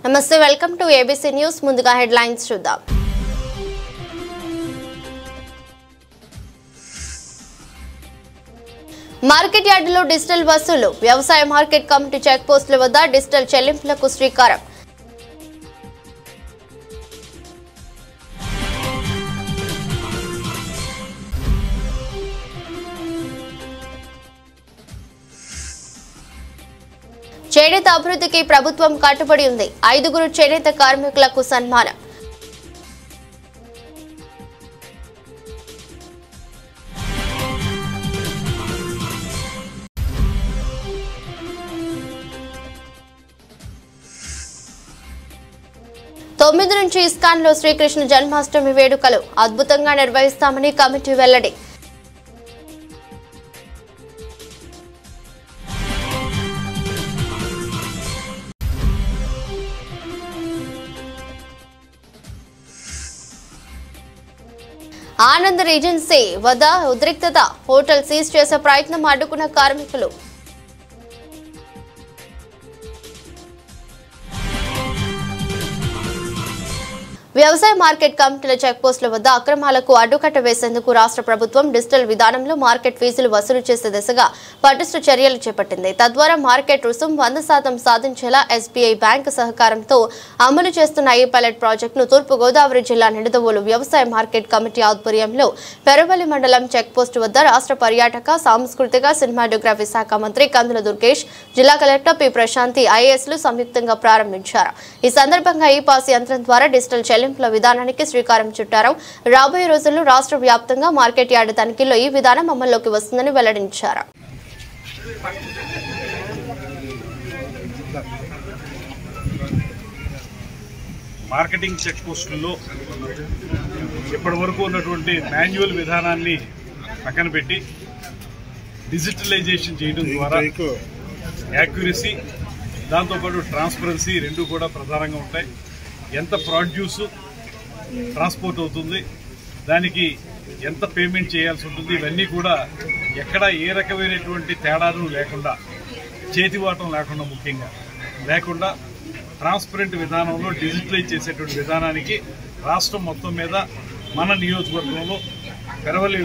నమస్తే, welcome to ABC news. ముందుగా headlines చూద్దాం. మార్కెట్ యార్డులో డిజిటల్ వసూలు. వ్యవసాయ మార్కెట్ కమిటీ చెక్ పోస్టుల వద్ద డిజిటల్ చెల్లింపులకు శ్రీకారం. చేనేత అభివృద్ధికి ప్రభుత్వం కట్టుబడి ఉంది. 5 చేనేత కార్మికులకు సన్మానం. తొమ్మిది నుంచి ఇస్కాన్ లో శ్రీకృష్ణ జన్మాష్టమి వేడుకలు అద్భుతంగా నిర్వహిస్తామని కమిటీ వెల్లడి. ఆనంద్ రీజెన్సీ వద్ద ఉద్రిక్తత. హోటల్ సీజ్ చేసే ప్రయత్నం అడ్డుకున్న కార్మికులు. వ్యవసాయ మార్కెట్ కమిటీల చెక్ పోస్టుల వద్ద అక్రమాలకు అడ్డుకట్ట వేసేందుకు రాష్ట్ర ప్రభుత్వం డిజిటల్ విధానంలో మార్కెట్ ఫీజులు వసూలు చేసే దిశగా పటిష్ట చర్యలు చేపట్టింది. తద్వారా మార్కెట్ రుసుం 100% సాధించేలా ఎస్బీఐ బ్యాంకు సహకారంతో అమలు చేస్తున్న ఈ పైలట్ ప్రాజెక్టును తూర్పు గోదావరి జిల్లా నిడదవోలు వ్యవసాయ మార్కెట్ కమిటీ ఆధ్వర్యంలో పెరవల్లి మండలం చెక్ పోస్టు వద్ద రాష్ట్ర పర్యాటక సాంస్కృతిక సినిమాటోగ్రఫీ శాఖ మంత్రి కందుల దుర్గేష్, జిల్లా కలెక్టర్ పి ప్రశాంతి ఐఏఎస్లు సంయుక్తంగా ప్రారంభించారు. ఈ సందర్భంగా ఈ పాస్ యంత్రం ద్వారా డిజిటల్ చెల్లింపుల విధానానికి శ్రీకారం చుట్టారు. రాబోయే రోజుల్లో రాష్ట్ర వ్యాప్తంగా మార్కెట్ యార్డు తనిఖీల్లో ఈ విధానం అమల్లోకి వస్తుందని వెల్లడించారు. మార్కెటింగ్ చెక్ పోస్టుల్లో ఇప్పటి వరకు ఉన్నటువంటి మాన్యువల్ విధానాన్ని పక్కన పెట్టి డిజిటలైజేషన్ చేయడం ద్వారా యాక్యురసీ, దాంతోపాటు ట్రాన్స్పరెన్సీ రెండు కూడా ప్రధానంగా ఉంటాయి. ఎంత ప్రొడ్యూస్ ట్రాన్స్పోర్ట్ అవుతుంది, దానికి ఎంత పేమెంట్ చేయాల్సి ఉంటుంది, ఇవన్నీ కూడా ఎక్కడ ఏ రకమైనటువంటి తేడాలు లేకుండా, చేతివాటం లేకుండా, ముఖ్యంగా లేకుండా ట్రాన్స్పరెంట్ విధానంలో డిజిటలైజ్ చేసేటువంటి విధానానికి రాష్ట్రం మొత్తం మీద మన నియోజకవర్గంలో పెరవల్లి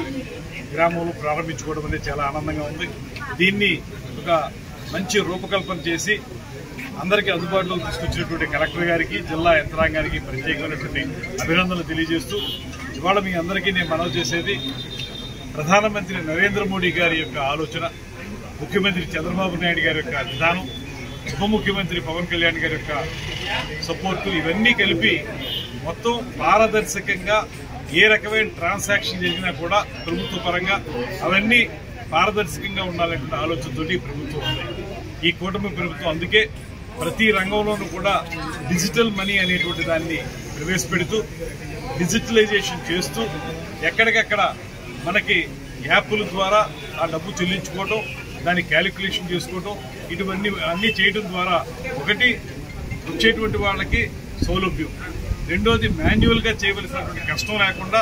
గ్రామంలో ప్రారంభించుకోవడం అనేది చాలా ఆనందంగా ఉంది. దీన్ని ఒక మంచి రూపకల్పన చేసి అందరికీ అందుబాటులోకి తీసుకొచ్చినటువంటి కలెక్టర్ గారికి, జిల్లా యంత్రాంగానికి ప్రత్యేకమైనటువంటి అభినందనలు తెలియజేస్తూ, ఇవాళ మీ అందరికీ నేను మనవి చేసేది, ప్రధానమంత్రి నరేంద్ర మోడీ గారి యొక్క ఆలోచన, ముఖ్యమంత్రి చంద్రబాబు నాయుడు గారి యొక్క విధానం, ఉప ముఖ్యమంత్రి పవన్ కళ్యాణ్ గారి యొక్క సపోర్టు, ఇవన్నీ కలిపి మొత్తం పారదర్శకంగా ఏ రకమైన ట్రాన్సాక్షన్ జరిగినా కూడా ప్రభుత్వ పరంగా అవన్నీ పారదర్శకంగా ఉండాలనే ఆలోచనతోటి ప్రభుత్వం ఉంది. ఈ కూటమి ప్రభుత్వం అందుకే ప్రతి రంగంలోనూ కూడా డిజిటల్ మనీ అనేటువంటి దాన్ని ప్రవేశపెడుతూ డిజిటలైజేషన్ చేస్తూ ఎక్కడికక్కడ మనకి యాప్ల ద్వారా ఆ డబ్బు చెల్లించుకోవడం, దాన్ని క్యాలిక్యులేషన్ చేసుకోవడం, ఇటువంటి అన్నీ చేయడం ద్వారా ఒకటి వచ్చేటువంటి వాళ్ళకి సౌలభ్యం, రెండోది మాన్యువల్గా చేయవలసినటువంటి కష్టం లేకుండా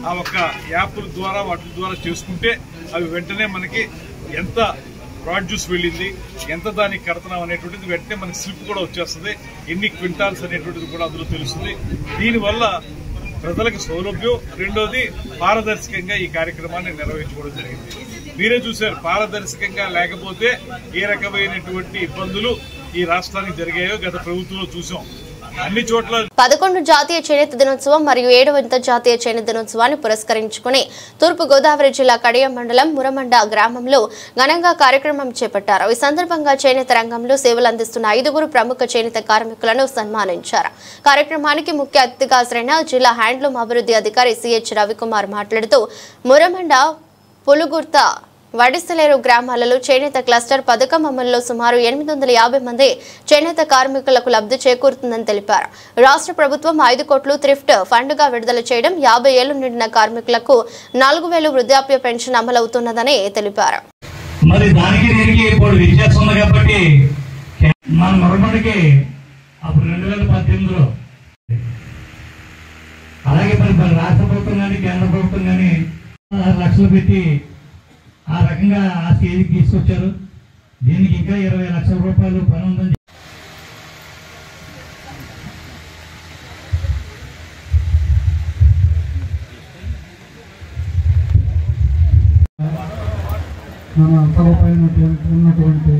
ఆ ఒక్క యాప్ల ద్వారా వాటి ద్వారా చేసుకుంటే అవి వెంటనే మనకి ఎంత ప్రొడ్యూస్ వెళ్ళింది, ఎంత దానికి కడుతున్నాం అనేటువంటిది వెంటనే మనకి స్లిప్ కూడా వచ్చేస్తుంది, ఎన్ని క్వింటాల్స్ అనేటువంటిది కూడా అందులో తెలుస్తుంది. దీనివల్ల ప్రజలకు సౌలభ్యం, రెండోది పారదర్శకంగా ఈ కార్యక్రమాన్ని నిర్వహించుకోవడం జరిగింది. మీరే చూశారు, పారదర్శకంగా లేకపోతే ఏ రకమైనటువంటి ఇబ్బందులు ఈ రాష్ట్రానికి జరిగాయో గత ప్రభుత్వంలో చూసాం. అన్ని చోట్ల 11 జాతీయ చేనేత దినోత్సవం మరియు 7వ అంతర్జాతీయ చేనేత దినోత్సవాన్ని పురస్కరించుకుని తూర్పు గోదావరి జిల్లా కడియం మండలం మురమండ గ్రామంలో ఘనంగా కార్యక్రమం చేపట్టారు. ఈ సందర్భంగా చేనేత రంగంలో సేవలు అందిస్తున్న 5 ప్రముఖ చేనేత కార్మికులను సన్మానించారు. కార్యక్రమానికి ముఖ్య అతిథిగా హాజరైన జిల్లా హ్యాండ్లూమ్ అభివృద్ధి అధికారి సిహెచ్ రవికుమార్ మాట్లాడుతూ, మురమండ, పులుగుర్త, వడిసలేరు గ్రామాలలో చేనేత క్లస్టర్ పథకం అమలులో సుమారు 850 మంది చేనేత కార్మికులకు లబ్ధి చేకూరుతుందని తెలిపారు. రాష్ట్ర ప్రభుత్వం 5 కోట్లు థ్రిఫ్ట్ ఫండ్ గా విడుదల చేయడం, 50 ఏళ్లు నిండిన కార్మికులకు 4000 వృద్ధాప్య పెన్షన్ అమలవుతున్నదని తెలిపారు. మరి దానికి దీనికి ఇప్పుడు వ్యత్యాసం ఉంది కాబట్టి మన మురమండకి అప్పుడు 2018లో అలాగే మరి రాష్ట్ర ప్రభుత్వం కానీ కేంద్ర ప్రభుత్వం కానీ 6 లక్షలు పెట్టి ఆ రకంగా ఆ స్టేజ్కి తీసుకొచ్చారు. దీనికి ఇంకా 20 లక్షల రూపాయలు పని ఉందని మన సభపై ఉన్నటువంటి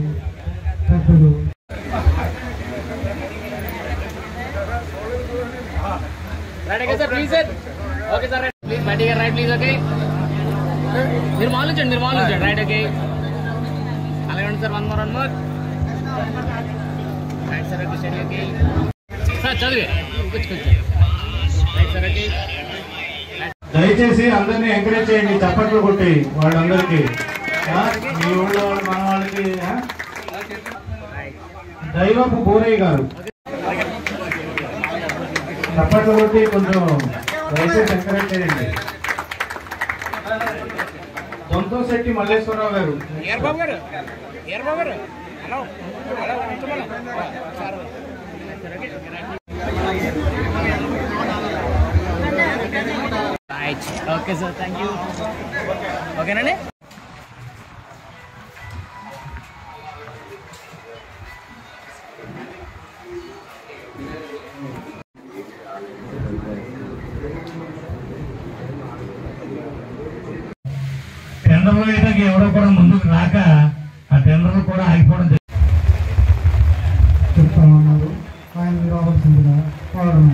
పెద్దలు మీరు మాలించండి రైట్ ఓకే అలాగే sir one more right sir okay study okay sir చదివే రైట్ సార్ ఓకే దయచేసి అందరినీ ఎంకరేజ్ చేయండి, చప్పట్లు కొట్టి వాళ్ళందరికీ. మీ ఊళ్ళో మన వాళ్ళకి దైవపు బోరయ్య గారు చప్పట్లు కొట్టి కొంచెం దయచేసి ఎంకరేజ్ చేయండి. దొంతశెట్టి మల్లేశ్వరరావు గారు, ఓకే సార్ థ్యాంక్ యూ. ఓకేనండి. టెండర్లు అయితే ఎవరో కూడా ముందుకు రాక ఆ టెండర్లు కూడా ఆగిపోవడం చెప్తామన్నారు. ఆయన రావాల్సిందిగా కోరడం.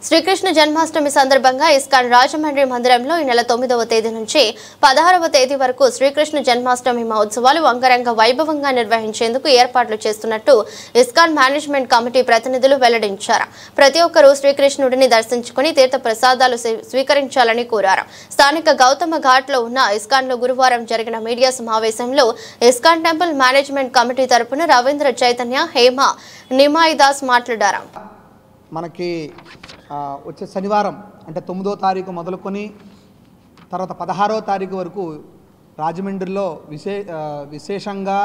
శ్రీకృష్ణ జన్మాష్టమి సందర్భంగా ఇస్కాన్ రాజమండ్రి మందిరంలో ఈ నెల 9వ తేదీ నుంచి 16వ తేదీ వరకు శ్రీకృష్ణ జన్మాష్టమి మహోత్సవాలు అంగరంగ వైభవంగా నిర్వహించేందుకు ఏర్పాట్లు చేస్తున్నట్టు ఇస్కాన్ మేనేజ్మెంట్ కమిటీ ప్రతినిధులు వెల్లడించారు. ప్రతి ఒక్కరూ శ్రీకృష్ణుడిని దర్శించుకుని తీర్థ ప్రసాదాలు స్వీకరించాలని కోరారు. స్థానిక గౌతమ ఘాట్లో ఉన్న ఇస్కాన్లో గురువారం జరిగిన మీడియా సమావేశంలో ఇస్కాన్ టెంపుల్ మేనేజ్మెంట్ కమిటీ తరపున రవీంద్ర చైతన్య, హేమ నిమాయిదాస్ మాట్లాడారు. మనకి వచ్చే శనివారం అంటే 9వ తారీఖు మొదలుకొని తర్వాత 16వ తారీఖు వరకు రాజమండ్రిలో విశేషంగా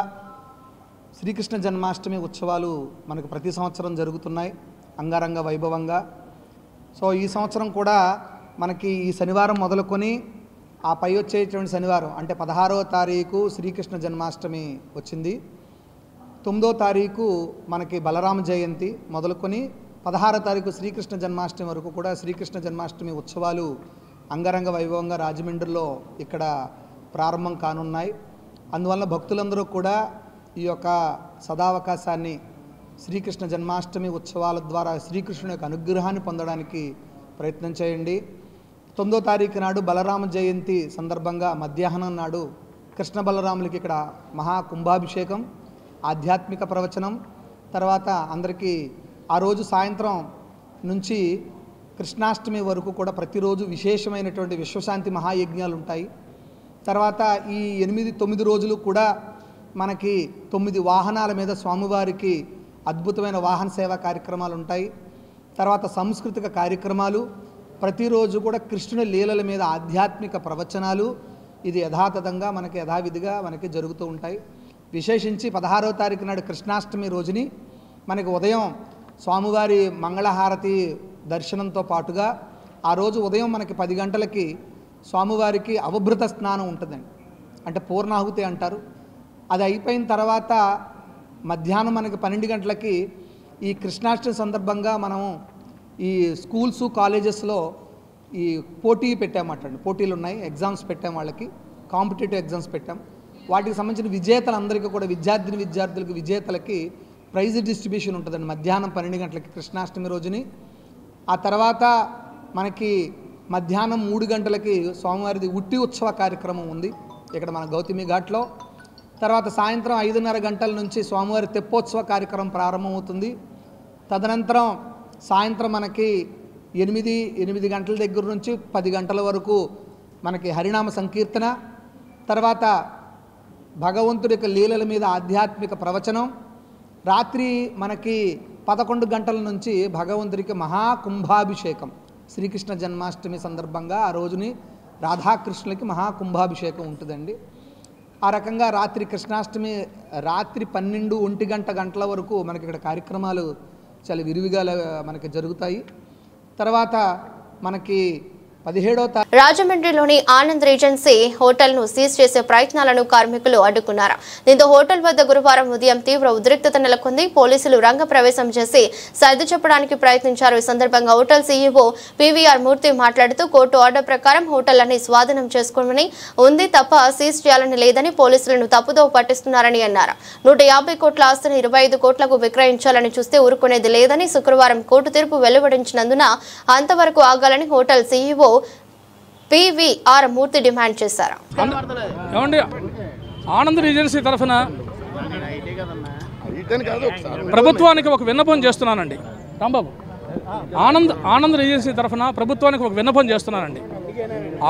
శ్రీకృష్ణ జన్మాష్టమి ఉత్సవాలు మనకు ప్రతి సంవత్సరం జరుగుతున్నాయి అంగరంగ వైభవంగా. సో ఈ సంవత్సరం కూడా మనకి ఈ శనివారం మొదలుకొని ఆ పై వచ్చేటువంటి శనివారం అంటే 16వ తారీఖు శ్రీకృష్ణ జన్మాష్టమి వచ్చింది. 9వ తారీఖు మనకి బలరామ జయంతి మొదలుకొని 16వ తారీఖు శ్రీకృష్ణ జన్మాష్టమి వరకు కూడా శ్రీకృష్ణ జన్మాష్టమి ఉత్సవాలు అంగరంగ వైభవంగా రాజమండ్రిలో ఇక్కడ ప్రారంభం కానున్నాయి. అందువల్ల భక్తులందరూ కూడా ఈ యొక్క సదావకాశాన్ని శ్రీకృష్ణ జన్మాష్టమి ఉత్సవాల ద్వారా శ్రీకృష్ణుని యొక్క అనుగ్రహాన్ని పొందడానికి ప్రయత్నం చేయండి. 9వ తారీఖు నాడు బలరామ జయంతి సందర్భంగా మధ్యాహ్నం నాడు కృష్ణ బలరాములకి ఇక్కడ మహాకుంభాభిషేకం, ఆధ్యాత్మిక ప్రవచనం, తర్వాత అందరికీ ఆ రోజు సాయంత్రం నుంచి కృష్ణాష్టమి వరకు కూడా ప్రతిరోజు విశేషమైనటువంటి విశ్వశాంతి మహాయజ్ఞాలు ఉంటాయి. తర్వాత ఈ 8-9 రోజులు కూడా మనకి 9 వాహనాల మీద స్వామివారికి అద్భుతమైన వాహన సేవా కార్యక్రమాలు ఉంటాయి. తర్వాత సాంస్కృతిక కార్యక్రమాలు, ప్రతిరోజు కూడా కృష్ణుని లీలల మీద ఆధ్యాత్మిక ప్రవచనాలు, ఇది యథాతథంగా మనకి యథావిధిగా మనకి జరుగుతూ ఉంటాయి. విశేషించి 16వ తారీఖు నాడు కృష్ణాష్టమి రోజుని మనకి ఉదయం స్వామివారి మంగళహారతి దర్శనంతో పాటుగా ఆ రోజు ఉదయం మనకి 10 గంటలకి స్వామివారికి అవభృత స్నానం ఉంటుందండి, అంటే పూర్ణాహుతి అంటారు. అది అయిపోయిన తర్వాత మధ్యాహ్నం మనకి 12 గంటలకి ఈ కృష్ణాష్టమి సందర్భంగా మనము ఈ స్కూల్స్ కాలేజెస్లో ఈ పోటీ పెట్టామటండి, పోటీలు ఉన్నాయి, ఎగ్జామ్స్ పెట్టాం, వాళ్ళకి కాంపిటేటివ్ ఎగ్జామ్స్ పెట్టాం. వాటికి సంబంధించిన విజేతలందరికీ కూడా విద్యార్థులకు విజేతలకి ప్రైజ్ డిస్ట్రిబ్యూషన్ ఉంటుందండి మధ్యాహ్నం 12 గంటలకి కృష్ణాష్టమి రోజుని. ఆ తర్వాత మనకి మధ్యాహ్నం 3 గంటలకి స్వామివారిది ఉట్టి ఉత్సవ కార్యక్రమం ఉంది ఇక్కడ మన గౌతమి ఘాట్లో. తర్వాత సాయంత్రం 5:30 గంటల నుంచి స్వామివారి తెప్పోత్సవ కార్యక్రమం ప్రారంభమవుతుంది. తదనంతరం సాయంత్రం మనకి 8 గంటల దగ్గర నుంచి 10 గంటల వరకు మనకి హరినామ సంకీర్తన, తర్వాత భగవంతుడి యొక్క లీలల మీద ఆధ్యాత్మిక ప్రవచనం. రాత్రి మనకి 11 గంటల నుంచి భగవంతుడికి మహాకుంభాభిషేకం, శ్రీకృష్ణ జన్మాష్టమి సందర్భంగా ఆ రోజుని రాధాకృష్ణులకి మహాకుంభాభిషేకం ఉంటుందండి. ఆ రకంగా రాత్రి కృష్ణాష్టమి రాత్రి 12-1 గంటల వరకు మనకి ఇక్కడ కార్యక్రమాలు చాలా విరివిగా మనకి జరుగుతాయి. తర్వాత మనకి 17వ తారీఖు రాజమండ్రిలోని ఆనంద్ రీజెన్సీ హోటల్ ను సీజ్ చేసే ప్రయత్నాలను కార్మికులు అడ్డుకున్నారు. దీంతో హోటల్ వద్ద గురువారం ఉదయం తీవ్ర ఉద్రిక్తత నెలకొంది. పోలీసులు రంగ ప్రవేశం చేసి సర్ది చెప్పడానికి ప్రయత్నించారు. ఈ సందర్భంగా హోటల్ సీఈఓ పీవీఆర్ మూర్తి మాట్లాడుతూ కోర్టు ఆర్డర్ ప్రకారం హోటల్ అన్ని స్వాధీనం చేసుకోమని ఉంది తప్ప సీజ్ చేయాలని లేదని పోలీసులను తప్పుదోవ పట్టిస్తున్నారని అన్నారు. 150 కోట్ల ఆస్తిని 25 కోట్లకు విక్రయించాలని చూస్తే ఊరుకునేది లేదని శుక్రవారం కోర్టు తీర్పు వెలువడించినందున అంతవరకు ఆగాలని హోటల్ సీఈఓ పీవీఆర్ మూర్తి డిమాండ్ చేశారు. ఆనంద్ రీజెన్సీ తరఫున ప్రభుత్వానికి ఒక విన్నపం చేస్తున్నానండి. రాంబాబు, ఆనంద్ రీజెన్సీ తరఫున ప్రభుత్వానికి ఒక విన్నపం చేస్తున్నానండి.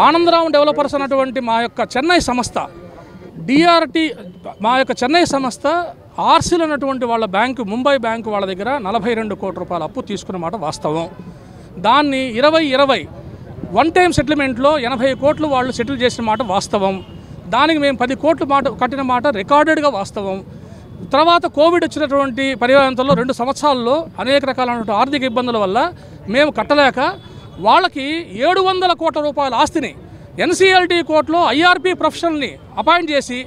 ఆనందరావు డెవలపర్స్ అన్నటువంటి మా యొక్క చెన్నై సంస్థ డిఆర్టీ మా యొక్క చెన్నై సంస్థ ఆర్సీలు అన్నటువంటి వాళ్ళ బ్యాంకు ముంబై బ్యాంకు వాళ్ళ దగ్గర 42 కోట్ల రూపాయల అప్పు తీసుకున్న మాట వాస్తవం. దాన్ని 2020 వన్ టైం సెటిల్మెంట్లో 80 కోట్లు వాళ్ళు సెటిల్ చేసిన మాట వాస్తవం. దానికి మేము 10 కోట్లు కట్టిన మాట రికార్డెడ్గా వాస్తవం. తర్వాత కోవిడ్ వచ్చినటువంటి పర్యావరణంలో 2 సంవత్సరాల్లో అనేక రకాలైన ఆర్థిక ఇబ్బందుల వల్ల మేము కట్టలేక వాళ్ళకి 700 కోట్ల రూపాయల ఆస్తిని ఎన్సీఎల్టీ కోర్టులో ఐఆర్పీ ప్రొఫెషనల్ని అపాయింట్ చేసి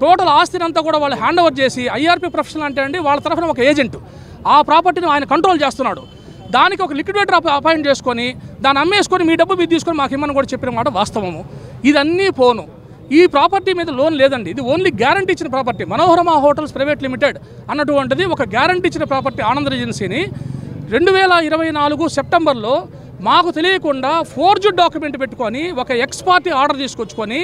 టోటల్ ఆస్తిని అంతా కూడా వాళ్ళు హ్యాండ్ ఓవర్ చేసి, ఐఆర్పీ ప్రొఫెషనల్ అంటే అండి వాళ్ళ తరఫున ఒక ఏజెంట్ ఆ ప్రాపర్టీని ఆయన కంట్రోల్ చేస్తున్నాడు. దానికి ఒక లిక్విడేటర్ అపాయింట్ చేసుకొని దాన్ని అమ్మేసుకొని మీ డబ్బు మీరు తీసుకొని మాకు ఇమ్మని కూడా చెప్పిన మాట వాస్తవము. ఇదన్నీ పోను. ఈ ప్రాపర్టీ మీద లోన్ లేదండి. ఇది ఓన్లీ గ్యారంటీ ఇచ్చిన ప్రాపర్టీ. మనోహరమ హోటల్స్ ప్రైవేట్ లిమిటెడ్ అన్నటువంటిది ఒక గ్యారంటీ ఇచ్చిన ప్రాపర్టీ ఆనంద్ రీజెన్సీని 2024 సెప్టెంబర్లో మాకు తెలియకుండా ఫోర్జుడ్ డాక్యుమెంట్ పెట్టుకొని ఒక ఎక్స్ పార్టీ ఆర్డర్ తీసుకొచ్చుకొని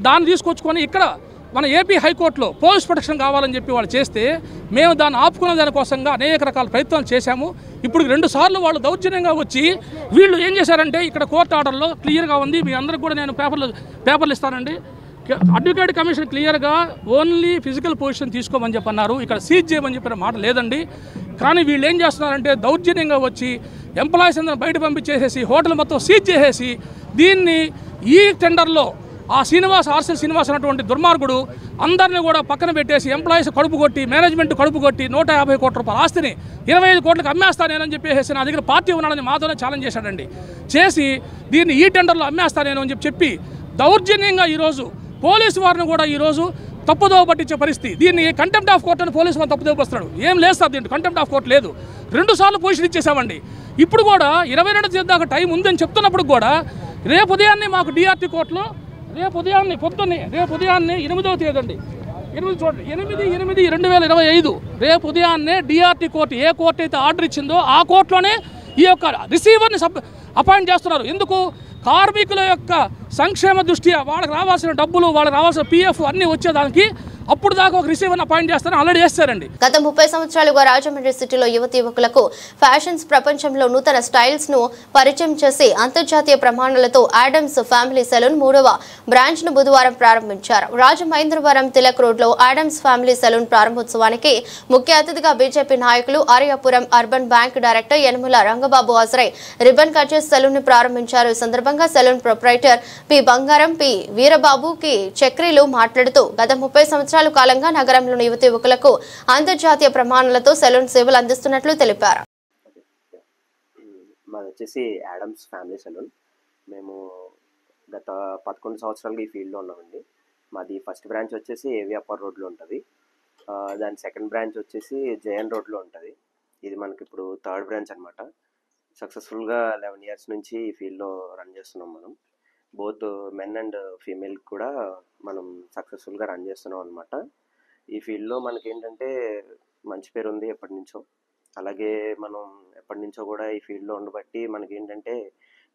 దాన్ని తీసుకొచ్చుకొని ఇక్కడ మన ఏపీ హైకోర్టులో పోలీస్ ప్రొటెక్షన్ కావాలని చెప్పి వాళ్ళు చేస్తే మేము దాన్ని ఆపుకున్న దానికోసంగా అనేక రకాల ప్రయత్నాలు చేశాము. ఇప్పుడు 2 సార్లు వాళ్ళు దౌర్జన్యంగా వచ్చి వీళ్ళు ఏం చేశారంటే ఇక్కడ కోర్టు ఆర్డర్లో క్లియర్గా ఉంది. మీ అందరికి కూడా నేను పేపర్లు ఇస్తానండి. అడ్వకేట్ కమిషన్ క్లియర్గా ఓన్లీ ఫిజికల్ పొజిషన్ తీసుకోమని చెప్పన్నారు. ఇక్కడ సీజ్ చేయమని చెప్పిన మాట లేదండి. కానీ వీళ్ళు ఏం చేస్తున్నారంటే దౌర్జన్యంగా వచ్చి ఎంప్లాయీస్ అందరూ బయట పంపించేసేసి హోటల్ మొత్తం సీజ్ చేసేసి దీన్ని ఈ టెండర్లో ఆ ఆర్సెల్ శ్రీనివాస్ అన్నటువంటి దుర్మార్గుడు అందరినీ కూడా పక్కన పెట్టేసి ఎంప్లాయీస్ కడుపు కొట్టి మేనేజ్మెంట్ కడుపు కొట్టి 150 కోట్ల రూపాయల ఆస్తిని 25 కోట్లకు అమ్మేస్తానేనని చెప్పేసి నా దగ్గర పార్టీ ఉన్నాడని మాతోనే ఛాలెంజ్ చేశాడండి. చేసి దీన్ని ఈ టెండర్లో అమ్మేస్తానేను అని చెప్పి దౌర్జన్యంగా ఈరోజు పోలీసు వారిని కూడా ఈరోజు తప్పుదోవ పట్టించే పరిస్థితి. దీన్ని కంటెంప్ట్ ఆఫ్ కోర్టు అని పోలీసు వారిని తప్పుదోవ పరుస్తున్నాడు. ఏం లేదు సార్, దీంట్లో కంటెంప్ట్ ఆఫ్ కోర్టు లేదు. 2 సార్లు పొజిషన్ ఇచ్చేసామండి. ఇప్పుడు కూడా 22 తేదీ దాకా టైం ఉందని చెప్తున్నప్పుడు కూడా రేపు ఉదయాన్నే మాకు డిఆర్టీ కోర్టులో రేపు ఉదయాన్నే 8వ తేదీ అండి 8/8/2025 రేపు ఉదయాన్నే డిఆర్టీ కోర్టు ఏ కోర్టు అయితే ఆర్డర్ ఇచ్చిందో ఆ కోర్టులోనే ఈ యొక్క రిసీవర్ని అపాయింట్ చేస్తున్నారు. ఎందుకు? కార్మికుల యొక్క సంక్షేమ దృష్ట్యా వాళ్ళకి రావాల్సిన డబ్బులు వాళ్ళకి రావాల్సిన పిఎఫ్ అన్నీ వచ్చేదానికి అప్పుడు దాకా ఒక రిసీవర్ని అపాయింట్ చేస్తారని ఆల్రెడీ చేస్తారండి. గత 30 సంవత్సరాలుగా రాజమండ్రి సిటీలో యువకులకు ఫ్యాషన్స్ ప్రపంచంలో నూతన స్టైల్స్ ను పరిచయం చేసి అంతర్జాతీయ ప్రమాణాలతో ఆడమ్స్ ఫ్యామిలీ సెలూన్ 3వ బ్రాంచ్ ను బుధవారం ప్రారంభించారు. రాజమహేంద్రవరం తిలక్ రోడ్ లో ఆడమ్స్ ఫ్యామిలీ సెలూన్ ప్రారంభోత్సవానికి ముఖ్య అతిథిగా బీజేపీ నాయకులు Aryapuram urban bank director Yanamala Rangababu హాజరై రిబన్ కట్ చేసి సెలూన్ ను ప్రారంభించారు. ఈ సందర్భంగా సెలూన్ ప్రొప్రైటర్ పి బంగారం, పి వీరబాబు, కి చక్రీలు మాట్లాడుతూ గత 30 సంవత్సరాల కాలంగా నగరంలోని యువకులకు అంతర్జాతీయ ప్రమాణాలతో సెలూన్ సేవలు అందిస్తున్నట్లు తెలిపారు. మాది వచ్చేసి ఆడమ్స్ ఫ్యామిలీ సెలూన్. మేము గత 11 సంవత్సరాలుగా ఈ ఫీల్డ్లో ఉన్నామండి. మాది ఫస్ట్ బ్రాంచ్ వచ్చేసి ఏవియాపర్ రోడ్లో ఉంటుంది. దాని సెకండ్ బ్రాంచ్ వచ్చేసి జేఎన్ రోడ్లో ఉంటుంది. ఇది మనకి ఇప్పుడు థర్డ్ బ్రాంచ్ అనమాట. సక్సెస్ఫుల్గా 11 ఇయర్స్ నుంచి ఈ ఫీల్డ్లో రన్ చేస్తున్నాం. మనం బోత్ మెన్ అండ్ ఫీమేల్ కూడా మనం సక్సెస్ఫుల్గా రన్ చేస్తున్నాం అనమాట. ఈ ఫీల్డ్లో మనకి ఏంటంటే మంచి పేరు ఉంది ఎప్పటి నుంచో. అలాగే మనం ఎప్పటి నుంచో కూడా ఈ ఫీల్డ్లో ఉండబట్టి మనకి ఏంటంటే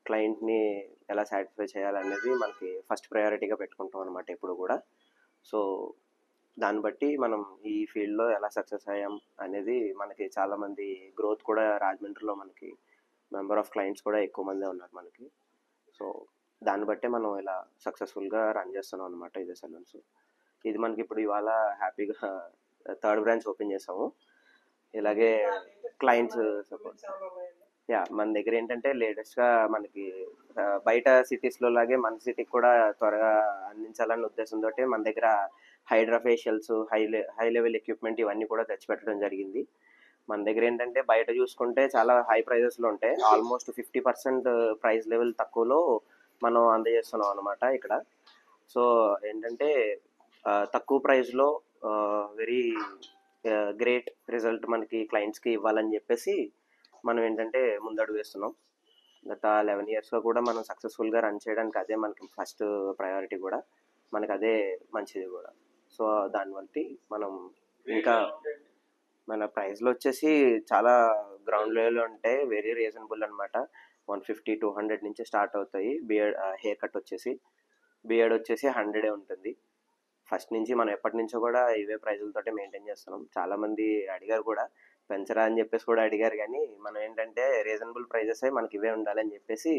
క్లయింట్ని ఎలా సాటిస్ఫై చేయాలనేది మనకి ఫస్ట్ ప్రయారిటీగా పెట్టుకుంటాం అనమాట ఎప్పుడు కూడా. సో దాన్ని బట్టి మనం ఈ ఫీల్డ్లో ఎలా సక్సెస్ అయ్యాం అనేది మనకి చాలామంది గ్రోత్ కూడా రాజమండ్రిలో మనకి మెంబర్ ఆఫ్ క్లయింట్స్ కూడా ఎక్కువ మందే ఉన్నారు మనకి. సో దాన్ని బట్టే మనం ఇలా సక్సెస్ఫుల్గా రన్ చేస్తున్నాం అనమాట ఇదే సెలూన్స్. ఇది మనకి ఇప్పుడు ఇవాళ హ్యాపీగా థర్డ్ బ్రాంచ్ ఓపెన్ చేసాము. ఇలాగే క్లయింట్స్ సపోర్ట్ మన దగ్గర ఏంటంటే లేటెస్ట్గా మనకి బయట సిటీస్లో లాగే మన సిటీకి కూడా త్వరగా అందించాలన్న ఉద్దేశంతో మన దగ్గర hydra facials, high level equipment ఇవన్నీ కూడా తెచ్చిపెట్టడం జరిగింది. మన దగ్గర ఏంటంటే బయట చూసుకుంటే చాలా హై ప్రైజెస్లో ఉంటాయి, ఆల్మోస్ట్ 50% ప్రైస్ లెవెల్ తక్కువలో మనం అందజేస్తున్నాం అనమాట ఇక్కడ. సో ఏంటంటే తక్కువ ప్రైస్లో వెరీ గ్రేట్ రిజల్ట్ మనకి క్లయింట్స్కి ఇవ్వాలని చెప్పేసి మనం ఏంటంటే ముందడుగు వేస్తున్నాం. గత 11 yearsగా కూడా మనం సక్సెస్ఫుల్గా రన్ చేయడానికి అదే మనకి ఫస్ట్ ప్రయారిటీ కూడా, మనకి అదే మంచిది కూడా. సో దాన్ని బట్టి మనం ఇంకా మన ప్రైస్లో వచ్చేసి చాలా గ్రౌండ్ లెవెల్లో ఉంటాయి, వెరీ రీజనబుల్ అనమాట. 150-200 నుంచి స్టార్ట్ అవుతాయి. హెయిర్ కట్ వచ్చేసి బియర్డ్ వచ్చేసి 100 ఉంటుంది. ఫస్ట్ నుంచి మనం ఎప్పటి నుంచో కూడా ఇవే ప్రైజులతోటే మెయింటైన్ చేస్తున్నాం. చాలామంది అడిగారు కూడా, పెంచరా అని చెప్పేసి కూడా అడిగారు, కానీ మనం ఏంటంటే రీజనబుల్ ప్రైజెస్ మనకి ఇవే ఉండాలని చెప్పేసి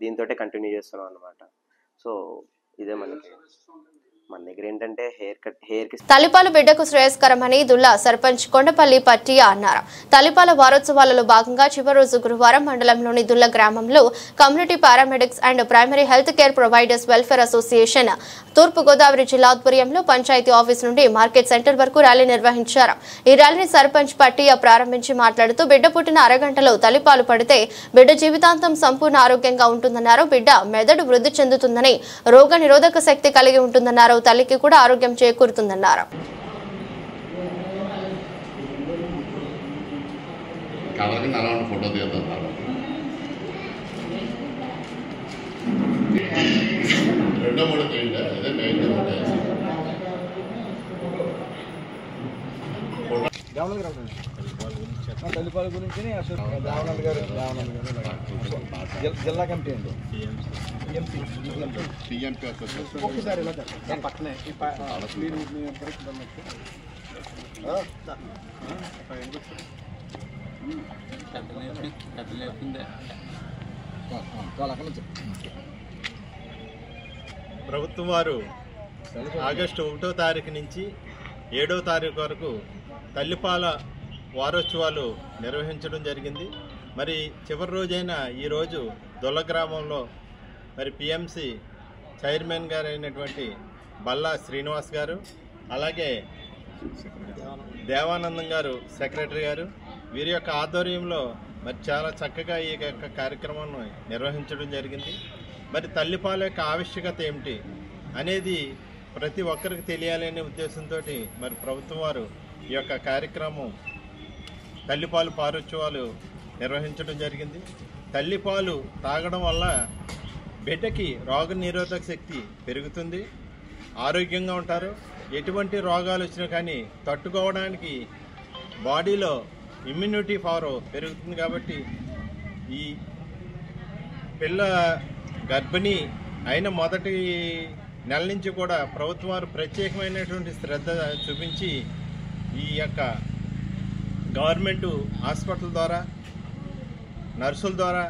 దీంతో కంటిన్యూ చేస్తున్నాం అనమాట. సో ఇదే మనకి మన దగ్గర ఏంటంటే హెయిర్కి తల్లిపాలు బిడ్డకు శ్రేయస్కరమని దుల్లా సర్పంచ్ కొండపల్లి పట్టియ అన్నారు. తల్లిపాల వారోత్సవాలలో భాగంగా చివరి రోజు గురువారం మండలంలోని దుల్ల గ్రామంలో community paramedics and primary health care providers welfare association Thurpugodavari జిల్లా ఆధ్వర్యంలో పంచాయతీ ఆఫీస్ నుండి మార్కెట్ సెంటర్ వరకు ర్యాలీ నిర్వహించారు. ఈ ర్యాలీని సర్పంచ్ పట్టియ ప్రారంభించి మాట్లాడుతూ బిడ్డ పుట్టిన అరగంటలో తల్లిపాలు పడితే బిడ్డ జీవితాంతం సంపూర్ణ ఆరోగ్యంగా ఉంటుందన్నారు. బిడ్డ మెదడు వృద్ధి చెందుతుందని, రోగ నిరోధక శక్తి కలిగి ఉంటుందన్నారు. తల్లికి కూడా ఆరోగ్యం చేకూరుతుందన్నారు. తల్లిపాల గురించి జిల్లా కమిటీ అండి, ఒకసారి పక్కనే ప్రభుత్వం వారు ఆగస్టు 1వ తారీఖు నుంచి 7వ తారీఖు వరకు తల్లిపాల వారోత్సవాలు నిర్వహించడం జరిగింది. మరి చివరి రోజైన ఈరోజు దొల్ల గ్రామంలో మరి పిఎంసి చైర్మన్ గారు అయినటువంటి బల్లా శ్రీనివాస్ గారు, అలాగే దేవానందం గారు సెక్రటరీ గారు, వీరి యొక్క ఆధ్వర్యంలో మరి చాలా చక్కగా ఈ యొక్క కార్యక్రమాన్ని నిర్వహించడం జరిగింది. మరి తల్లిపాల యొక్క ఆవశ్యకత ఏమిటి అనేది ప్రతి ఒక్కరికి తెలియాలనే ఉద్దేశంతో మరి ప్రభుత్వం వారు ఈ యొక్క కార్యక్రమం తల్లిపాలు పారోత్సవాలు నిర్వహించడం జరిగింది. తల్లిపాలు తాగడం వల్ల బిడ్డకి రోగ నిరోధక శక్తి పెరుగుతుంది, ఆరోగ్యంగా ఉంటారు. ఎటువంటి రోగాలు వచ్చినా కానీ తట్టుకోవడానికి బాడీలో ఇమ్యూనిటీ పవర్ పెరుగుతుంది. కాబట్టి ఈ పిల్ల గర్భిణీ అయిన మొదటి నెల నుంచి కూడా ప్రభుత్వం వారు ప్రత్యేకమైనటువంటి శ్రద్ధ చూపించి ఈ యొక్క గవర్నమెంటు హాస్పిటల్ ద్వారా, నర్సుల ద్వారా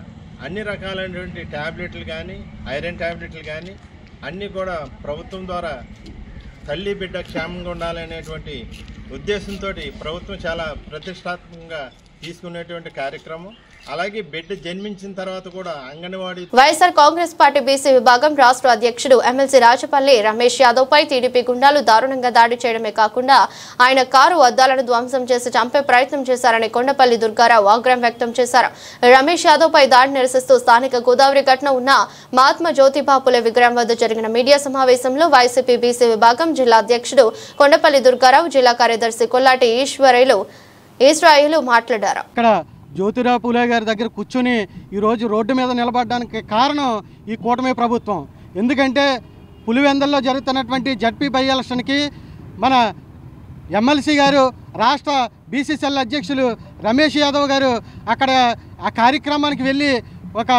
అన్ని రకాలైనటువంటి ట్యాబ్లెట్లు కానీ, ఐరన్ ట్యాబ్లెట్లు కానీ అన్నీ కూడా ప్రభుత్వం ద్వారా తల్లి బిడ్డ క్షేమంగా ఉండాలనేటువంటి ఉద్దేశంతో ప్రభుత్వం చాలా ప్రతిష్టాత్మకంగా తీసుకునేటువంటి కార్యక్రమం. అలాగే బిడ్డ జన్మించిన తర్వాత కూడా అంగన్వాడీ వైఎస్ఆర్ కాంగ్రెస్ పార్టీ బీసీ విభాగం రాష్ట్ర అధ్యక్షుడు ఎమ్మెల్సీ రాజపల్లి రమేష్ యాదవ్ పై టీడీపీ గుండాలు దారుణంగా దాడి చేయడమే కాకుండా ఆయన కారు అద్దాలను ధ్వంసం చేసి చంపే ప్రయత్నం చేశారని కొండపల్లి దుర్గారావు ఆగ్రహం వ్యక్తం చేశారు. రమేష్ యాదవ్ పై దాడి నిరసిస్తూ స్థానిక గోదావరి ఘటన ఉన్న మహాత్మా జ్యోతిబాపులే విగ్రహం వద్ద జరిగిన మీడియా సమావేశంలో వైసీపీ బీసీ విభాగం జిల్లా అధ్యక్షుడు కొండపల్లి దుర్గారావు, జిల్లా కార్యదర్శి కొల్లాటి ఈశ్వరయ్యలు మాట్లాడారు. జ్యోతిరావు పూలే గారి దగ్గర కూర్చొని ఈరోజు రోడ్డు మీద నిలబడడానికి కారణం ఈ కూటమి ప్రభుత్వం. ఎందుకంటే పులివెందుల్లో జరుగుతున్నటువంటి జడ్పీ బై ఎలక్షన్కి మన ఎమ్మెల్సీ గారు, రాష్ట్ర బీసీసీఎల్ అధ్యక్షులు రమేష్ యాదవ్ గారు అక్కడ ఆ కార్యక్రమానికి వెళ్ళి ఒక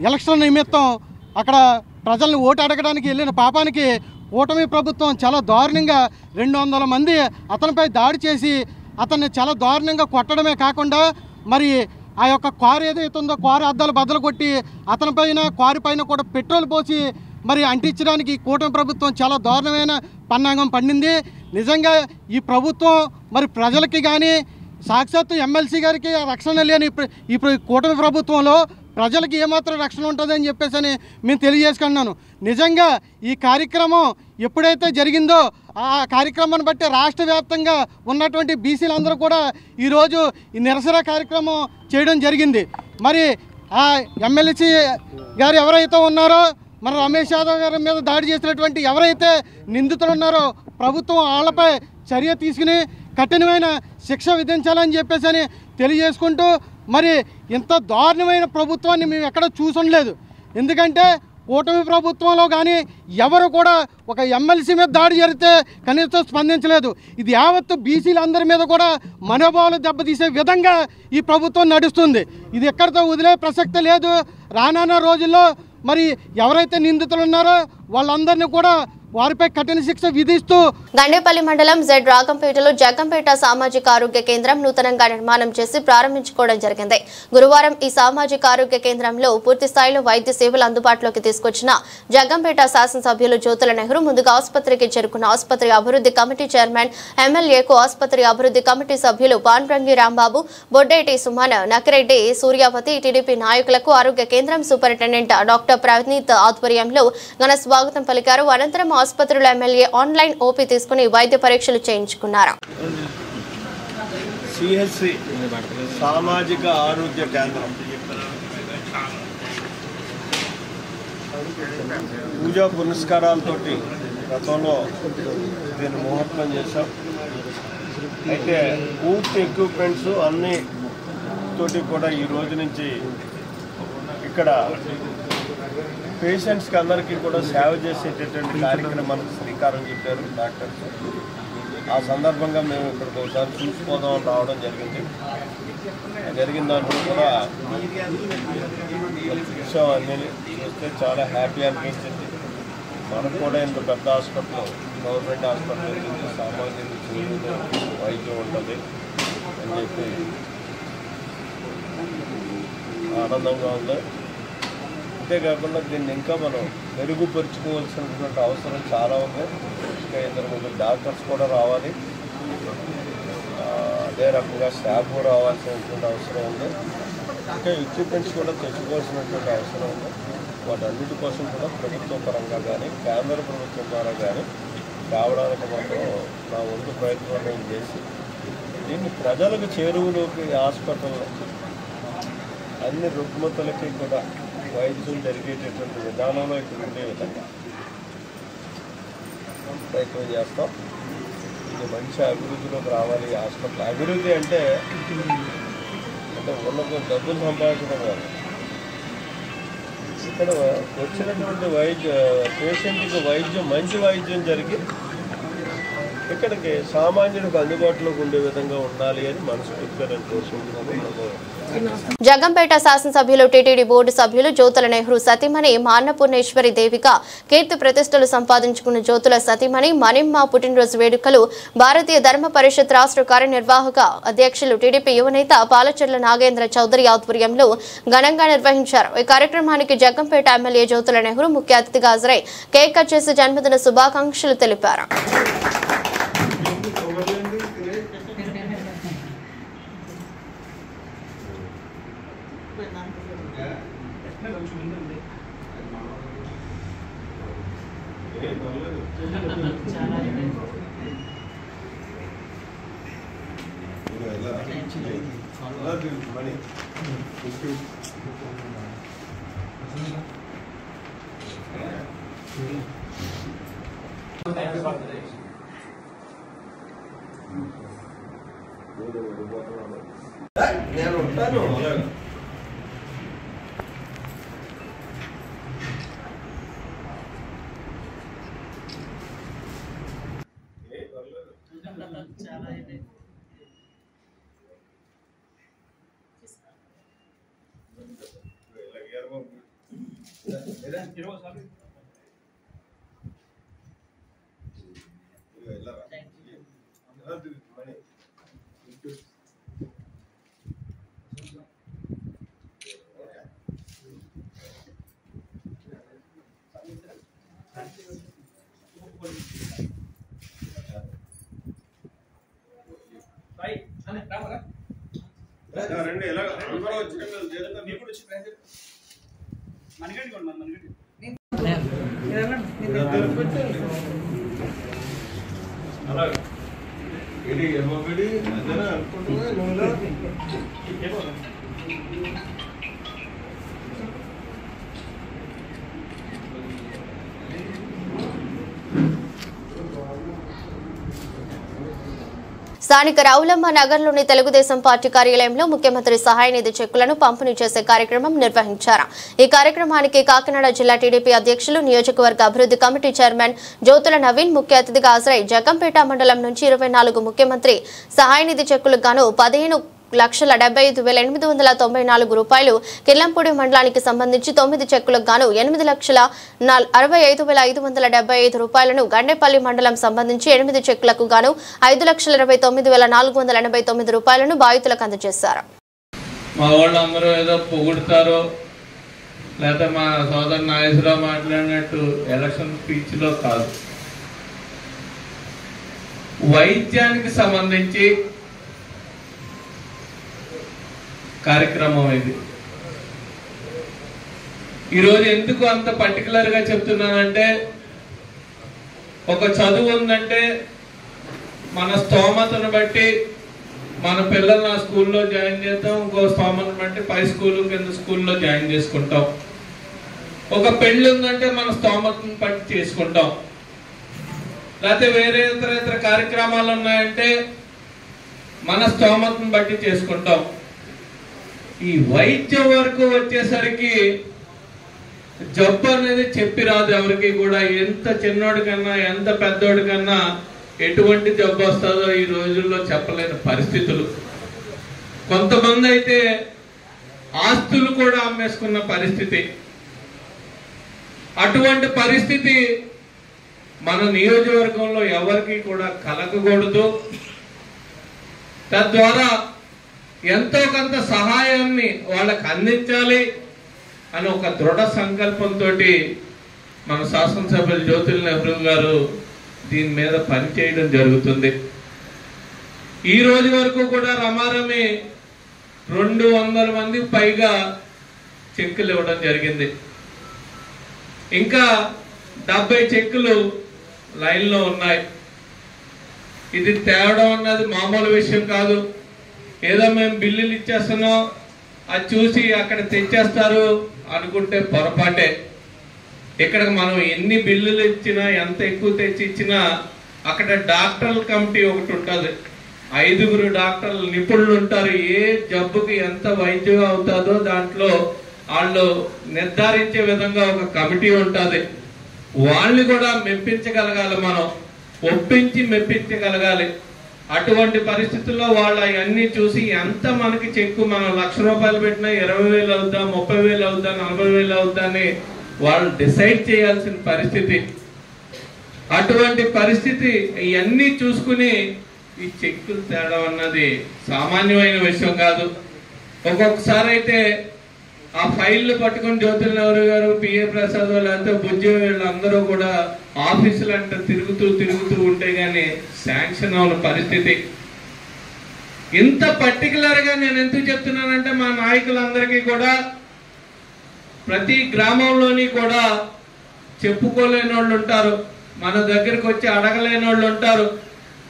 ఎలక్షన్ నిమిత్తం అక్కడ ప్రజలను ఓటు అడగడానికి వెళ్ళిన పాపానికి కూటమి ప్రభుత్వం చాలా దారుణంగా 200 మంది అతనిపై దాడి చేసి అతన్ని చాలా దారుణంగా కొట్టడమే కాకుండా మరి ఆ యొక్క కారు ఏదైతే ఉందో కారు అద్దాలు బద్దలు కొట్టి అతనిపైన కారు పైన కూడా పెట్రోల్ పోసి మరి అంటించడానికి కూటమి ప్రభుత్వం చాలా దారుణమైన పన్నాగం పండింది. నిజంగా ఈ ప్రభుత్వం మరి ప్రజలకి కానీ సాక్షాత్తు ఎమ్మెల్సీ గారికి రక్షణ లేని ఈ కూటమి ప్రభుత్వంలో ప్రజలకి ఏమాత్రం రక్షణ ఉంటుందని చెప్పేసి మేము తెలియజేసుకున్నాను. నిజంగా ఈ కార్యక్రమం ఎప్పుడైతే జరిగిందో ఆ కార్యక్రమాన్ని బట్టి రాష్ట్ర వ్యాప్తంగా ఉన్నటువంటి బీసీలందరూ కూడా ఈరోజు ఈ నిరసన కార్యక్రమం చేయడం జరిగింది. మరి ఆ ఎమ్మెల్సీ గారు ఎవరైతే ఉన్నారో మన రమేష్ యాదవ్ గారి మీద దాడి చేసినటువంటి ఎవరైతే నిందితులు ఉన్నారో ప్రభుత్వం వాళ్ళపై చర్య తీసుకుని కఠినమైన శిక్ష విధించాలని చెప్పేసి తెలియజేసుకుంటూ, మరి ఇంత దారుణమైన ప్రభుత్వాన్ని మేము ఎక్కడ చూసుండలేదు. ఎందుకంటే కూటమి ప్రభుత్వంలో కానీ ఎవరు కూడా ఒక ఎమ్మెల్సీ మీద దాడి జరిగితే కనీసం స్పందించలేదు. ఇది యావత్తు బీసీలందరి మీద కూడా మనోభావాలు దెబ్బతీసే విధంగా ఈ ప్రభుత్వం నడుస్తుంది. ఇది ఎక్కడితో వదిలే ప్రసక్తి లేదు. రానున్న రోజుల్లో మరి ఎవరైతే నిందితులు ఉన్నారో వాళ్ళందరినీ కూడా వారిపై కఠిన శిక్ష విధిస్తూ గండేపల్లి మండలం జెడ్ రాగంపేటలో జగ్గంపేట సామాజిక ఆరోగ్య కేంద్రం నూతనంగా నిర్మాణం చేసి ప్రారంభించుకోవడం జరిగింది. గురువారం ఈ సామాజిక ఆరోగ్య కేంద్రంలో పూర్తి స్థాయిలో వైద్య సేవలు అందుబాటులోకి తీసుకొచ్చిన జగ్గంపేట శాసనసభ్యులు జ్యోతుల నెహ్రూ ముందుగా ఆసుపత్రికి చేరుకున్న ఆసుపత్రి అభివృద్ధి కమిటీ చైర్మన్ ఎమ్మెల్యేకు ఆసుపత్రి అభివృద్ధి కమిటీ సభ్యులు పాన్రంగి రాంబాబు, బొడ్డేటి సుమన్, నకిరెడ్డి, సూర్యావతి, టీడీపీ నాయకులకు ఆరోగ్య కేంద్రం సూపరింటెండెంట్ డాక్టర్ ప్రవనీత్ ఆధ్వర్యంలో ఘన స్వాగతం పలికారు. అనంతరం ఆసుపత్రిలో ఎమ్మెల్యే ఆన్లైన్ ఓపీ తీసుకుని వైద్య పరీక్షలు చేయించుకున్నారు. సిహెచ్సి సామాజిక ఆరోగ్య కేంద్రం పూజా పునస్కారాలతోటి గతంలో దీన్ని ముహూర్తం చేశాం. అయితే పూర్తి ఎక్విప్మెంట్స్ అన్ని తోటి కూడా ఈ రోజు నుంచి ఇక్కడ పేషెంట్స్కి అందరికీ కూడా సేవ చేసేటటువంటి కార్యక్రమానికి శ్రీకారం చుట్టారు డాక్టర్స్. ఆ సందర్భంగా మేము ఇక్కడికి ఒకసారి చూసిపోదామని రావడం జరిగిన దాంట్లో కూడా చూసాం. అన్నీ చూస్తే చాలా హ్యాపీ అనిపించింది. మనకు కూడా ఇంత పెద్ద హాస్పిటల్, గవర్నమెంట్ హాస్పిటల్ ఉంటుంది, సామాన్యులు చేరువులో వైద్యం ఉంటుంది అని చెప్పి ఆనందంగా ఉంది. అంతేకాకుండా దీన్ని ఇంకా మనం మెరుగుపరుచుకోవాల్సినటువంటి అవసరం చాలా ఉంది. ఇంకా 2-3 డాక్టర్స్ కూడా రావాలి, అదే రకంగా స్టాఫ్ కూడా రావాల్సినటువంటి అవసరం ఉంది. ఇంకా ఎక్విప్మెంట్స్ కూడా తెచ్చుకోవాల్సినటువంటి అవసరం ఉంది. వాటన్నిటి కోసం కూడా ప్రభుత్వ పరంగా కానీ కేంద్ర ప్రభుత్వం ద్వారా కానీ రావడానికి మాత్రం నా వంతు ప్రయత్నం నేను చేసి దీన్ని ప్రజలకు చేరువులోకి హాస్పిటల్లో అన్ని రుగ్మతలకి కూడా వైద్యం జరిగేటటువంటి విధానంలో ఇక్కడ ఉండే విధంగా ప్రయత్నం చేస్తాం. ఇది మంచి అభివృద్ధిలోకి రావాలి. హాస్పిటల్ అభివృద్ధి అంటే ఉన్నత డబ్బులు సంపాదించడం కాదు. ఇక్కడ వచ్చినటువంటి పేషెంట్కి వైద్యం, మంచి వైద్యం జరిగి ఇక్కడికి సామాన్యులకు అందుబాటులోకి ఉండే విధంగా ఉండాలి అని మనస్ఫూర్తిగా నేను కోరుకుంటున్నాను. జగ్గంపేట శాసనసభ్యులు టీటీడీ బోర్డు సభ్యులు జ్యోతుల నెహ్రూ సతీమణి మాన్నపూర్ణేశ్వరి దేవిక కీర్తి ప్రతిష్టలు సంపాదించుకున్న జ్యోతుల సతీమణి మణిమ్మ పుట్టినరోజు వేడుకలు భారతీయ ధర్మ పరిషత్ రాష్ట్ర కార్యనిర్వాహక అధ్యక్షులు టీడీపీ యువనేత పాలచెర్ల నాగేంద్ర చౌదరి ఆధ్వర్యంలో ఘనంగా నిర్వహించారు. ఈ కార్యక్రమానికి జగ్గంపేట ఎమ్మెల్యే జ్యోతుల నెహ్రూ ముఖ్య అతిథిగా హాజరై కేక్ కట్ చేసి జన్మదిన శుభాకాంక్షలు తెలిపారు. నేను ఉంటాను. రండి ఎలా అందరూ వచ్చి మనగండి మనగండి స్థానిక రావులమ్మ నగర్లోని తెలుగుదేశం పార్టీ కార్యాలయంలో ముఖ్యమంత్రి సహాయ నిధి చెక్కులను పంపిణీ చేసే కార్యక్రమం నిర్వహించారు. ఈ కార్యక్రమానికి కాకినాడ జిల్లా టీడీపీ అధ్యక్షులు, నియోజకవర్గ అభివృద్ధి కమిటీ చైర్మన్ జ్యోతుల నవీన్ ముఖ్య అతిథిగా హాజరై జగంపేట మండలం నుంచి 24 ముఖ్యమంత్రి సహాయ నిధి చెక్కులకు గాను 15,75,894 రూపాయలు, కిర్లంపూడి మండలానికి సంబంధించి 9 చెక్కులకు గాను 8,65,575 రూపాయలను, గండేపల్లి మండలం సంబంధించి 8 చెక్కులకు గాను 5,29,489 రూపాయలను బాధితులకు అందజేశారు. మా వాళ్ళందరూ ఏదో పొగుడుతారో లేదా మా సోదరు నాగేశ్వరరావు మాట్లాడినట్టు ఎలక్షన్ స్పీచ్ లో కాదు. వైద్యానికి సంబంధించి కార్యక్రమం ఇది. ఈరోజు ఎందుకు అంత పర్టికులర్ గా చెప్తున్నానంటే, ఒక చదువు ఉందంటే మన స్తోమతను బట్టి మన పిల్లల్ని ఆ స్కూల్లో జాయిన్ చేద్దాం, ఇంకో స్తోమతను బట్టి పై స్కూల్ కింద స్కూల్లో జాయిన్ చేసుకుంటాం. ఒక పెళ్లి ఉందంటే మన స్తోమతను బట్టి చేసుకుంటాం. లేకపోతే వేరే ఇతర కార్యక్రమాలు ఉన్నాయంటే మన స్తోమతను బట్టి చేసుకుంటాం. ఈ వైద్యం వరకు వచ్చేసరికి జబ్బు అనేది చెప్పి రాదు ఎవరికి కూడా. ఎంత చిన్నోడి కన్నా ఎంత పెద్దోడి కన్నా ఎటువంటి జబ్బు వస్తుందో ఈ రోజుల్లో చెప్పలేని పరిస్థితులు. కొంతమంది అయితే ఆస్తులు కూడా అమ్మేసుకున్న పరిస్థితి. అటువంటి పరిస్థితి మన నియోజకవర్గంలో ఎవరికి కూడా కలగకూడదు. తద్వారా ఎంతో కొంత సహాయాన్ని వాళ్ళకి అందించాలి అని ఒక దృఢ సంకల్పంతో మన శాసనసభ్యులు జ్యోతుల నెహ్రూ గారు దీని మీద పనిచేయడం జరుగుతుంది. ఈ రోజు వరకు కూడా రమారమి 200 మందికి పైగా చెక్కులు ఇవ్వడం జరిగింది. ఇంకా 70 చెక్కులు లైన్లో ఉన్నాయి. ఇది తేవడం అన్నది మామూలు విషయం కాదు. ఏదో మేము బిల్లులు ఇచ్చేస్తున్నాం, అది చూసి అక్కడ తెచ్చేస్తారు అనుకుంటే పొరపాటే. ఇక్కడ మనం ఎన్ని బిల్లులు ఇచ్చినా, ఎంత ఎక్కువ తెచ్చి ఇచ్చినా అక్కడ డాక్టర్ల కమిటీ ఒకటి ఉంటుంది. 5 డాక్టర్లు నిపుణులు ఉంటారు. ఏ జబ్బుకి ఎంత వైద్యం అవుతుందో దాంట్లో వాళ్ళు నిర్ధారించే విధంగా ఒక కమిటీ ఉంటుంది. వాళ్ళని కూడా మెప్పించగలగాలి, మనం ఒప్పించి మెప్పించగలగాలి. అటువంటి పరిస్థితుల్లో వాళ్ళు అవన్నీ చూసి ఎంత మనకి చెక్కు మనం 1,00,000 రూపాయలు పెట్టినా 20,000 అవుద్దా, 30,000 అవుద్దా, 40,000 అవుద్దా అని వాళ్ళు డిసైడ్ చేయాల్సిన పరిస్థితి. అటువంటి పరిస్థితి ఇవన్నీ చూసుకుని ఈ చెక్కులు తేడం అన్నది సామాన్యమైన విషయం కాదు. ఒక్కొక్కసారి అయితే ఆ ఫైళ్లు పట్టుకుని జ్యోతుల నెహ్రూ గారు, పిఏ ప్రసాద్ లేకపోతే బుజ్జి వీళ్ళందరూ కూడా ఆఫీసులు అంటే తిరుగుతూ ఉంటే గానీ శాంక్షన్ అవ్వని పరిస్థితి. ఇంత పర్టికులర్ గా నేను ఎందుకు చెప్తున్నానంటే, మా నాయకులందరికీ కూడా ప్రతి గ్రామంలోని కూడా చెప్పుకోలేని వాళ్ళు ఉంటారు, మన దగ్గరకు వచ్చి అడగలేని వాళ్ళు ఉంటారు.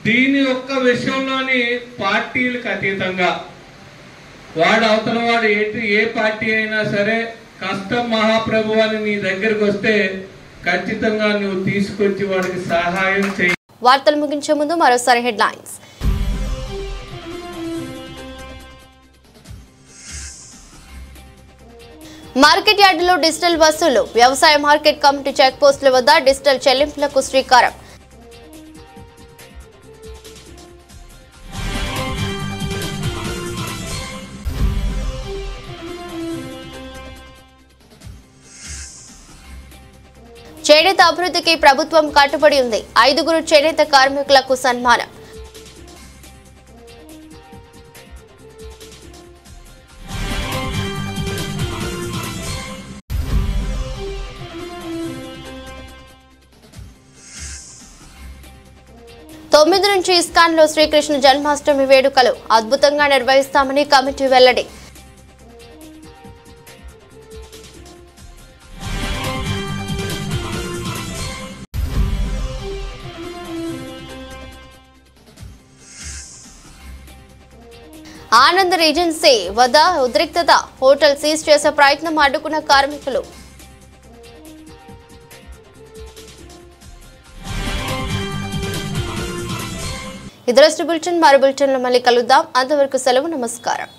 దీని ఒక్క విషయంలోని పార్టీలకు అతీతంగా వాడు అవతల వాడు ఏ పార్టీ అయినా సరే కష్టం మహాప్రభు అని నీ దగ్గరకు వస్తే ఖచ్చితంగా నువ్వు తీసుకొచ్చి వాడికి సహాయం చేయి. వార్తలు ముగించే ముందు మరోసారి హెడ్లైన్స్. మార్కెట్ యార్డులో డిజిటల్ వసూలు, వ్యవసాయ మార్కెట్ కమిటీ చెక్ పోస్టుల వద్ద డిజిటల్ చెల్లింపులకు శ్రీకారం. చేనేత అభివృద్ధికి ప్రభుత్వం కట్టుబడి ఉంది. 5 చేనేత కార్మికులకు సన్మానం. తొమ్మిది నుంచి ఇస్కాన్లో శ్రీకృష్ణ జన్మాష్టమి వేడుకలు అద్భుతంగా నిర్వహిస్తామని కమిటీ వెల్లడి. ఆనంద్ రీజెన్సీ వద్ద ఉద్రిక్తత, హోటల్ సీజ్ చేసే ప్రయత్నం అడ్డుకున్న కార్మికులు. ఇదరస్ట్ బులెటిన్ మరో బులెటిన్లో మళ్ళీ కలుద్దాం. అంతవరకు సెలవు. నమస్కారం.